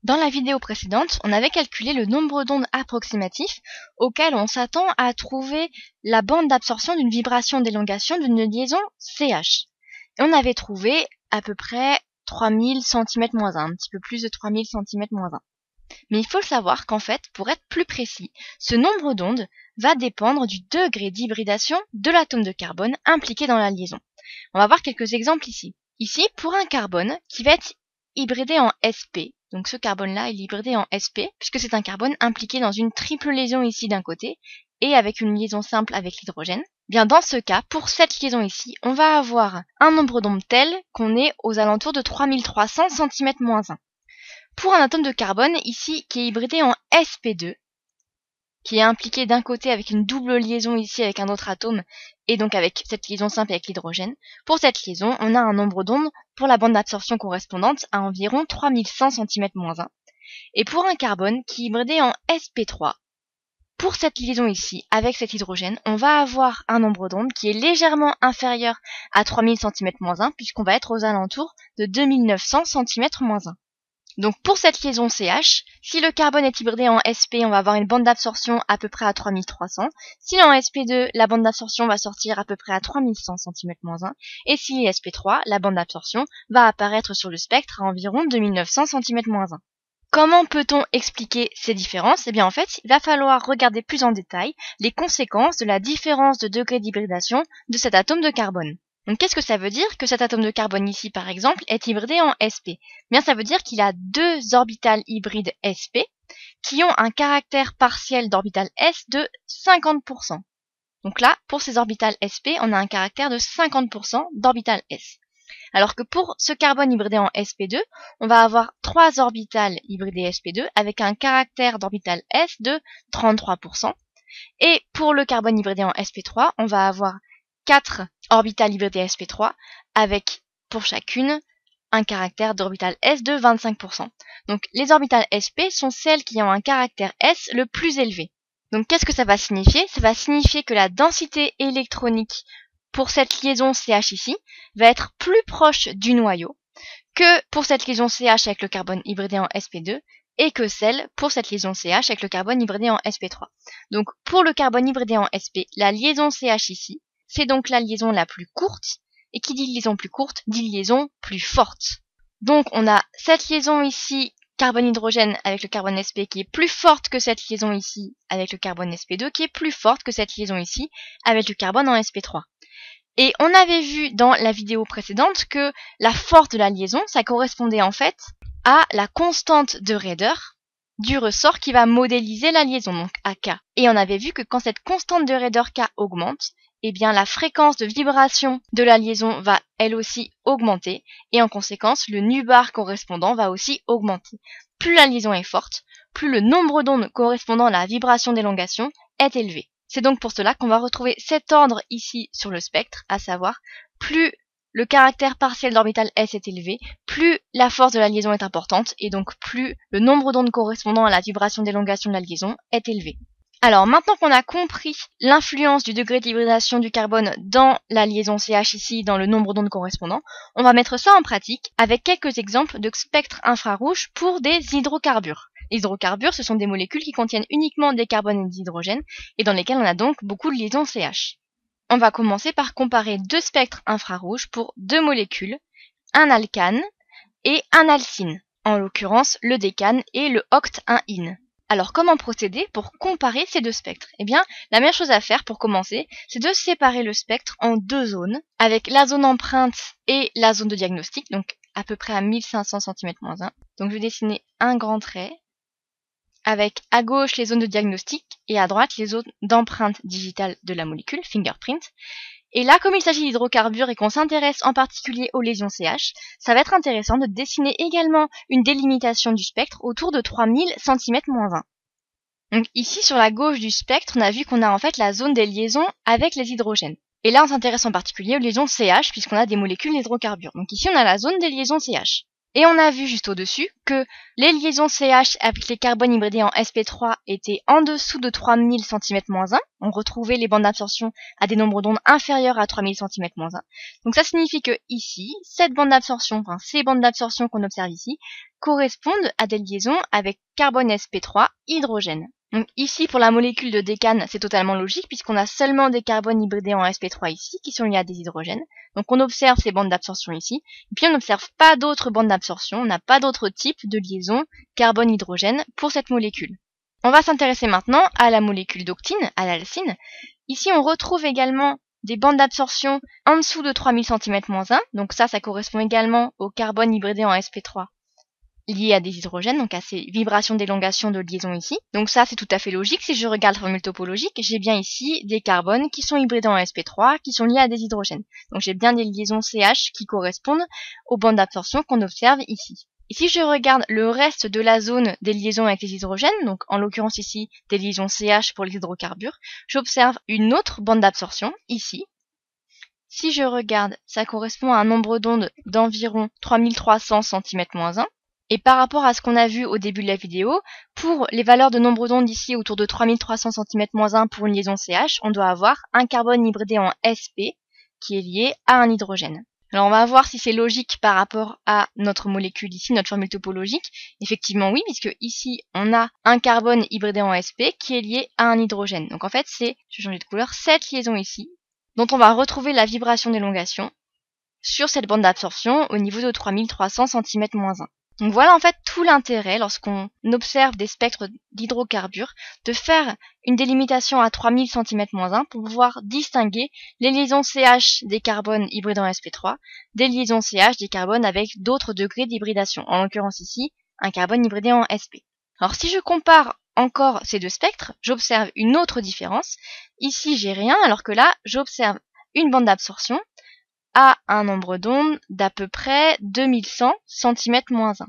Dans la vidéo précédente, on avait calculé le nombre d'ondes approximatif auquel on s'attend à trouver la bande d'absorption d'une vibration d'élongation d'une liaison CH. Et on avait trouvé à peu près 3000 cm-1, un petit peu plus de 3000 cm-1. Mais il faut savoir qu'en fait, pour être plus précis, ce nombre d'ondes va dépendre du degré d'hybridation de l'atome de carbone impliqué dans la liaison. On va voir quelques exemples ici. Ici, pour un carbone qui va être hybridé en sp, donc ce carbone-là est hybridé en sp, puisque c'est un carbone impliqué dans une triple liaison ici d'un côté, et avec une liaison simple avec l'hydrogène. Bien dans ce cas, pour cette liaison ici, on va avoir un nombre d'ondes tel qu'on est aux alentours de 3300 cm-1. Pour un atome de carbone ici qui est hybridé en sp2, qui est impliqué d'un côté avec une double liaison ici avec un autre atome, et donc avec cette liaison simple avec l'hydrogène. Pour cette liaison, on a un nombre d'ondes pour la bande d'absorption correspondante à environ 3100 cm-1. Et pour un carbone qui est hybridé en sp3, pour cette liaison ici, avec cet hydrogène, on va avoir un nombre d'ondes qui est légèrement inférieur à 3000 cm-1, puisqu'on va être aux alentours de 2900 cm-1. Donc pour cette liaison CH, si le carbone est hybridé en sp, on va avoir une bande d'absorption à peu près à 3300. S'il est en sp2, la bande d'absorption va sortir à peu près à 3100 cm-1. Et s'il est sp3, la bande d'absorption va apparaître sur le spectre à environ 2900 cm-1. Comment peut-on expliquer ces différences? Eh bien en fait, il va falloir regarder plus en détail les conséquences de la différence de degré d'hybridation de cet atome de carbone. Donc qu'est-ce que ça veut dire que cet atome de carbone ici, par exemple, est hybridé en sp? Bien, ça veut dire qu'il a deux orbitales hybrides sp qui ont un caractère partiel d'orbital s de 50%. Donc là, pour ces orbitales sp, on a un caractère de 50% d'orbital s. Alors que pour ce carbone hybridé en sp2, on va avoir trois orbitales hybridées sp2 avec un caractère d'orbital s de 33%. Et pour le carbone hybridé en sp3, on va avoir 4 orbitales hybridées sp3 avec pour chacune un caractère d'orbital s de 25%. Donc les orbitales sp sont celles qui ont un caractère s le plus élevé. Donc qu'est-ce que ça va signifier? Ça va signifier que la densité électronique pour cette liaison CH ici va être plus proche du noyau que pour cette liaison CH avec le carbone hybridé en sp2 et que celle pour cette liaison CH avec le carbone hybridé en sp3. Donc pour le carbone hybridé en sp, la liaison CH ici, c'est donc la liaison la plus courte, et qui dit liaison plus courte, dit liaison plus forte. Donc on a cette liaison ici, carbone-hydrogène avec le carbone sp, qui est plus forte que cette liaison ici avec le carbone sp2, qui est plus forte que cette liaison ici avec le carbone en sp3. Et on avait vu dans la vidéo précédente que la force de la liaison, ça correspondait en fait à la constante de raideur du ressort qui va modéliser la liaison, donc à K. Et on avait vu que quand cette constante de raideur K augmente, eh bien la fréquence de vibration de la liaison va elle aussi augmenter, et en conséquence le nu bar correspondant va aussi augmenter. Plus la liaison est forte, plus le nombre d'ondes correspondant à la vibration d'élongation est élevé. C'est donc pour cela qu'on va retrouver cet ordre ici sur le spectre, à savoir plus le caractère partiel d'orbital s est élevé, plus la force de la liaison est importante, et donc plus le nombre d'ondes correspondant à la vibration d'élongation de la liaison est élevé. Alors maintenant qu'on a compris l'influence du degré d'hybridation du carbone dans la liaison CH ici, dans le nombre d'ondes correspondant, on va mettre ça en pratique avec quelques exemples de spectres infrarouges pour des hydrocarbures. Les hydrocarbures, ce sont des molécules qui contiennent uniquement des carbones et des hydrogènes, et dans lesquelles on a donc beaucoup de liaisons CH. On va commencer par comparer deux spectres infrarouges pour deux molécules, un alcane et un alcyne, en l'occurrence le décane et le oct-1-ine. Alors comment procéder pour comparer ces deux spectres? Eh bien, la meilleure chose à faire pour commencer, c'est de séparer le spectre en deux zones, avec la zone empreinte et la zone de diagnostic, donc à peu près à 1500 cm-1. Donc je vais dessiner un grand trait, avec à gauche les zones de diagnostic et à droite les zones d'empreinte digitale de la molécule, fingerprint. Et là, comme il s'agit d'hydrocarbures et qu'on s'intéresse en particulier aux lésions CH, ça va être intéressant de dessiner également une délimitation du spectre autour de 3000 cm-1. Donc ici, sur la gauche du spectre, on a vu qu'on a en fait la zone des liaisons avec les hydrogènes. Et là, on s'intéresse en particulier aux liaisons CH, puisqu'on a des molécules d'hydrocarbures. Donc ici, on a la zone des liaisons CH. Et on a vu juste au-dessus que les liaisons CH avec les carbones hybridés en sp3 étaient en dessous de 3000 cm-1. On retrouvait les bandes d'absorption à des nombres d'ondes inférieurs à 3000 cm-1. Donc ça signifie que ici, cette bande d'absorption, ces bandes d'absorption qu'on observe ici, correspondent à des liaisons avec carbone sp3, hydrogène. Donc ici, pour la molécule de décane, c'est totalement logique puisqu'on a seulement des carbones hybridés en sp3 ici qui sont liés à des hydrogènes. Donc on observe ces bandes d'absorption ici. Et puis on n'observe pas d'autres bandes d'absorption, on n'a pas d'autres types de liaisons carbone-hydrogène pour cette molécule. On va s'intéresser maintenant à la molécule d'octine, à l'alcyne. Ici, on retrouve également des bandes d'absorption en dessous de 3000 cm-1. Donc ça correspond également au carbone hybridé en sp3 lié à des hydrogènes, donc à ces vibrations d'élongation de liaison ici. Donc ça, c'est tout à fait logique. Si je regarde la formule topologique, j'ai bien ici des carbones qui sont hybridés en sp3, qui sont liés à des hydrogènes. Donc j'ai bien des liaisons CH qui correspondent aux bandes d'absorption qu'on observe ici. Et si je regarde le reste de la zone des liaisons avec les hydrogènes, donc en l'occurrence ici des liaisons CH pour les hydrocarbures, j'observe une autre bande d'absorption ici. Si je regarde, ça correspond à un nombre d'ondes d'environ 3300 cm-1. Et par rapport à ce qu'on a vu au début de la vidéo, pour les valeurs de nombre d'ondes ici autour de 3300 cm-1 pour une liaison CH, on doit avoir un carbone hybridé en sp qui est lié à un hydrogène. Alors on va voir si c'est logique par rapport à notre molécule ici, notre formule topologique. Effectivement oui, puisque ici on a un carbone hybridé en sp qui est lié à un hydrogène. Donc en fait c'est, je vais changer de couleur, cette liaison ici, dont on va retrouver la vibration d'élongation sur cette bande d'absorption au niveau de 3300 cm-1. Donc voilà en fait tout l'intérêt lorsqu'on observe des spectres d'hydrocarbures de faire une délimitation à 3000 cm-1 pour pouvoir distinguer les liaisons CH des carbones hybridés en sp3 des liaisons CH des carbones avec d'autres degrés d'hybridation. En l'occurrence ici, un carbone hybridé en sp. Alors si je compare encore ces deux spectres, j'observe une autre différence. Ici j'ai rien alors que là j'observe une bande d'absorption à un nombre d'ondes d'à peu près 2100 cm-1.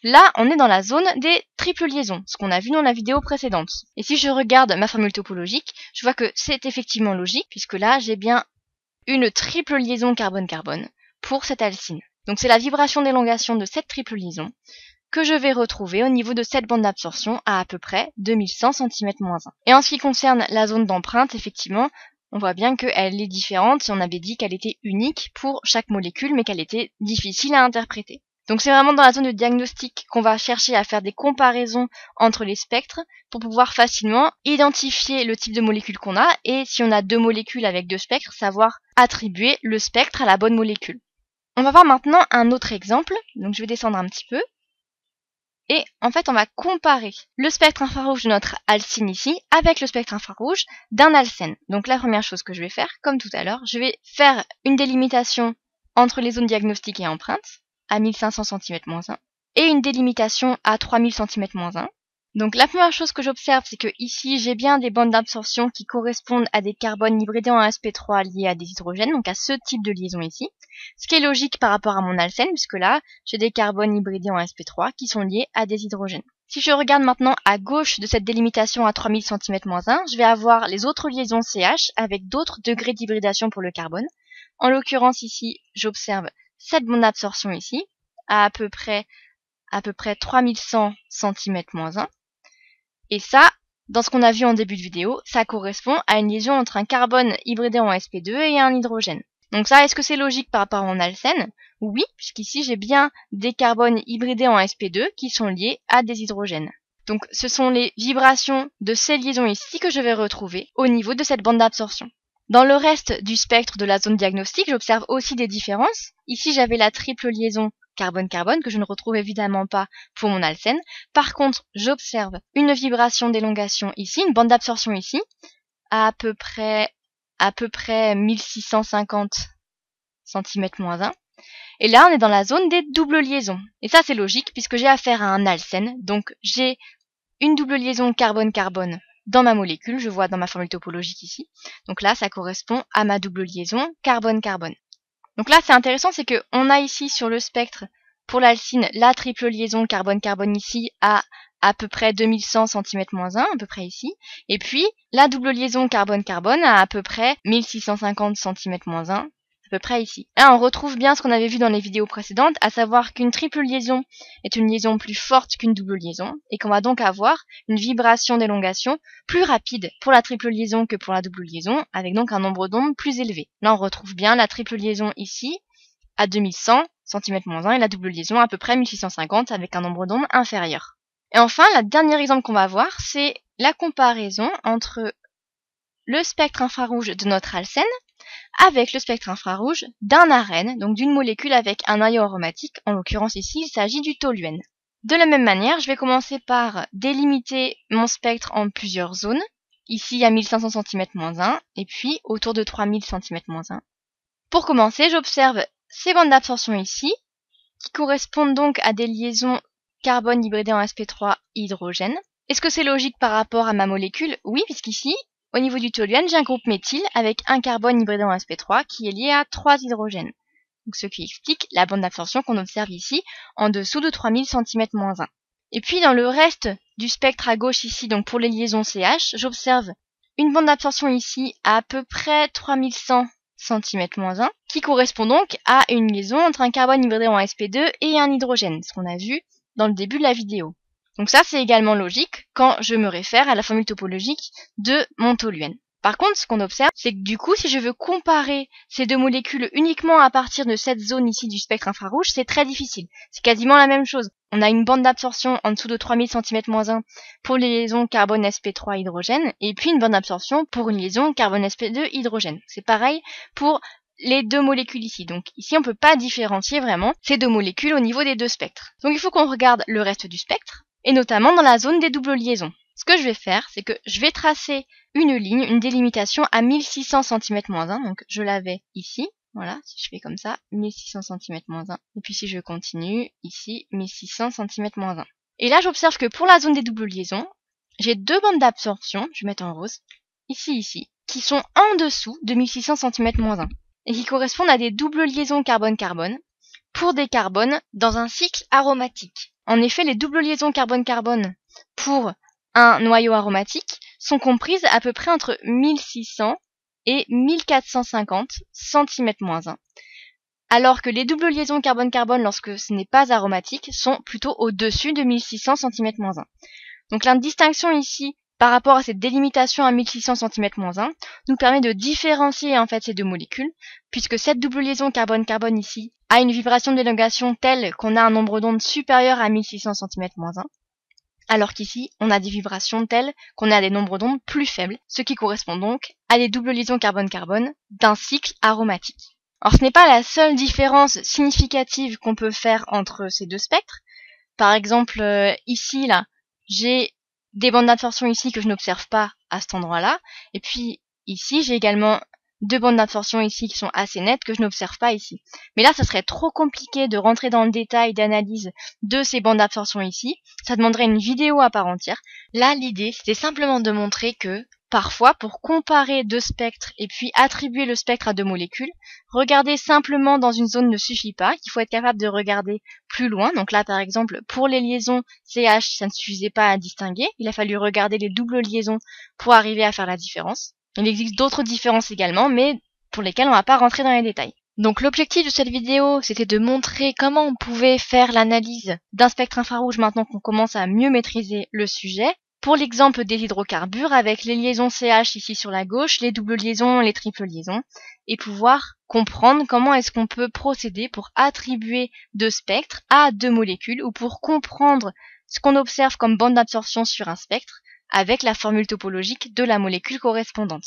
Là, on est dans la zone des triples liaisons, ce qu'on a vu dans la vidéo précédente. Et si je regarde ma formule topologique, je vois que c'est effectivement logique, puisque là, j'ai bien une triple liaison carbone-carbone pour cette alcyne. Donc c'est la vibration d'élongation de cette triple liaison que je vais retrouver au niveau de cette bande d'absorption à peu près 2100 cm-1. Et en ce qui concerne la zone d'empreinte, effectivement, on voit bien qu'elle est différente. On avait dit qu'elle était unique pour chaque molécule, mais qu'elle était difficile à interpréter. Donc c'est vraiment dans la zone de diagnostic qu'on va chercher à faire des comparaisons entre les spectres pour pouvoir facilement identifier le type de molécule qu'on a et si on a deux molécules avec deux spectres, savoir attribuer le spectre à la bonne molécule. On va voir maintenant un autre exemple. Donc je vais descendre un petit peu. Et en fait, on va comparer le spectre infrarouge de notre alcyne ici avec le spectre infrarouge d'un alcène. Donc la première chose que je vais faire, comme tout à l'heure, je vais faire une délimitation entre les zones diagnostiques et empreintes à 1500 cm-1 et une délimitation à 3000 cm-1. Donc la première chose que j'observe, c'est que ici j'ai bien des bandes d'absorption qui correspondent à des carbones hybridés en sp3 liés à des hydrogènes, donc à ce type de liaison ici. Ce qui est logique par rapport à mon alcène, puisque là j'ai des carbones hybridés en sp3 qui sont liés à des hydrogènes. Si je regarde maintenant à gauche de cette délimitation à 3000 cm-1, je vais avoir les autres liaisons CH avec d'autres degrés d'hybridation pour le carbone. En l'occurrence ici, j'observe cette bande d'absorption ici, à peu près 3100 cm-1. Et ça, dans ce qu'on a vu en début de vidéo, ça correspond à une liaison entre un carbone hybridé en sp2 et un hydrogène. Donc ça, est-ce que c'est logique par rapport à mon alcène? Oui, puisqu'ici j'ai bien des carbones hybridés en sp2 qui sont liés à des hydrogènes. Donc ce sont les vibrations de ces liaisons ici que je vais retrouver au niveau de cette bande d'absorption. Dans le reste du spectre de la zone diagnostique, j'observe aussi des différences. Ici, j'avais la triple liaison carbone-carbone que je ne retrouve évidemment pas pour mon alcène. Par contre, j'observe une vibration d'élongation ici, une bande d'absorption ici, à peu près 1650 cm-1. Et là, on est dans la zone des doubles liaisons. Et ça, c'est logique puisque j'ai affaire à un alcène. Donc, j'ai une double liaison carbone-carbone dans ma molécule. Je vois dans ma formule topologique ici. Donc là, ça correspond à ma double liaison carbone-carbone. Donc là, c'est intéressant, c'est qu'on a ici sur le spectre, pour l'alcyne, la triple liaison carbone-carbone ici à peu près 2100 cm-1, à peu près ici. Et puis, la double liaison carbone-carbone à peu près 1650 cm-1, à peu près ici. Là, on retrouve bien ce qu'on avait vu dans les vidéos précédentes, à savoir qu'une triple liaison est une liaison plus forte qu'une double liaison, et qu'on va donc avoir une vibration d'élongation plus rapide pour la triple liaison que pour la double liaison, avec donc un nombre d'ondes plus élevé. Là, on retrouve bien la triple liaison ici, à 2100, cm-1 et la double liaison à peu près 1650 avec un nombre d'ondes inférieur. Et enfin, le dernier exemple qu'on va voir, c'est la comparaison entre le spectre infrarouge de notre alcène avec le spectre infrarouge d'un arène, donc d'une molécule avec un noyau aromatique. En l'occurrence ici, il s'agit du toluène. De la même manière, je vais commencer par délimiter mon spectre en plusieurs zones. Ici à 1500 cm-1 et puis autour de 3000 cm-1. Pour commencer, j'observe ces bandes d'absorption ici, qui correspondent donc à des liaisons carbone hybridé en sp3 hydrogène. Est-ce que c'est logique par rapport à ma molécule? Oui, puisqu'ici, au niveau du toluène, j'ai un groupe méthyle avec un carbone hybridé en sp3 qui est lié à 3 hydrogènes. Donc, ce qui explique la bande d'absorption qu'on observe ici en dessous de 3000 cm-1. Et puis dans le reste du spectre à gauche ici, donc pour les liaisons CH, j'observe une bande d'absorption ici à peu près 3100 cm-1, qui correspond donc à une liaison entre un carbone hybridé en sp2 et un hydrogène, ce qu'on a vu dans le début de la vidéo. Donc ça, c'est également logique quand je me réfère à la formule topologique de mon toluène. Par contre, ce qu'on observe, c'est que du coup, si je veux comparer ces deux molécules uniquement à partir de cette zone ici du spectre infrarouge, c'est très difficile. C'est quasiment la même chose. On a une bande d'absorption en dessous de 3000 cm-1 pour les liaisons carbone sp3 hydrogène, et puis une bande d'absorption pour une liaison carbone sp2 hydrogène. C'est pareil pour les deux molécules ici. Donc ici, on ne peut pas différencier vraiment ces deux molécules au niveau des deux spectres. Donc il faut qu'on regarde le reste du spectre, et notamment dans la zone des doubles liaisons. Ce que je vais faire, c'est que je vais tracer une ligne, une délimitation à 1600 cm-1, donc je l'avais ici, voilà, si je fais comme ça, 1600 cm-1, et puis si je continue, ici, 1600 cm-1. Et là, j'observe que pour la zone des doubles liaisons, j'ai deux bandes d'absorption, je vais mettre en rose, ici, qui sont en dessous de 1600 cm-1, et qui correspondent à des doubles liaisons carbone-carbone, pour des carbones dans un cycle aromatique. En effet, les doubles liaisons carbone-carbone pour un noyau aromatique sont comprises à peu près entre 1600 et 1450 cm-1, alors que les doubles liaisons carbone-carbone lorsque ce n'est pas aromatique sont plutôt au-dessus de 1600 cm-1. Donc la distinction ici par rapport à cette délimitation à 1600 cm-1 nous permet de différencier en fait ces deux molécules, puisque cette double liaison carbone-carbone ici a une vibration d'élongation telle qu'on a un nombre d'ondes supérieur à 1600 cm-1, alors qu'ici, on a des vibrations telles qu'on a des nombres d'ondes plus faibles, ce qui correspond donc à des doubles liaisons carbone-carbone d'un cycle aromatique. Alors ce n'est pas la seule différence significative qu'on peut faire entre ces deux spectres. Par exemple, ici, là, j'ai des bandes d'absorption ici que je n'observe pas à cet endroit-là, et puis ici, j'ai également deux bandes d'absorption ici qui sont assez nettes que je n'observe pas ici. Mais là, ça serait trop compliqué de rentrer dans le détail d'analyse de ces bandes d'absorption ici. Ça demanderait une vidéo à part entière. Là, l'idée, c'était simplement de montrer que, parfois, pour comparer deux spectres et puis attribuer le spectre à deux molécules, regarder simplement dans une zone ne suffit pas. Il faut être capable de regarder plus loin. Donc là, par exemple, pour les liaisons CH, ça ne suffisait pas à distinguer. Il a fallu regarder les doubles liaisons pour arriver à faire la différence. Il existe d'autres différences également, mais pour lesquelles on ne va pas rentrer dans les détails. Donc l'objectif de cette vidéo, c'était de montrer comment on pouvait faire l'analyse d'un spectre infrarouge maintenant qu'on commence à mieux maîtriser le sujet. Pour l'exemple des hydrocarbures, avec les liaisons CH ici sur la gauche, les doubles liaisons, les triples liaisons, et pouvoir comprendre comment est-ce qu'on peut procéder pour attribuer deux spectres à deux molécules, ou pour comprendre ce qu'on observe comme bande d'absorption sur un spectre, avec la formule topologique de la molécule correspondante.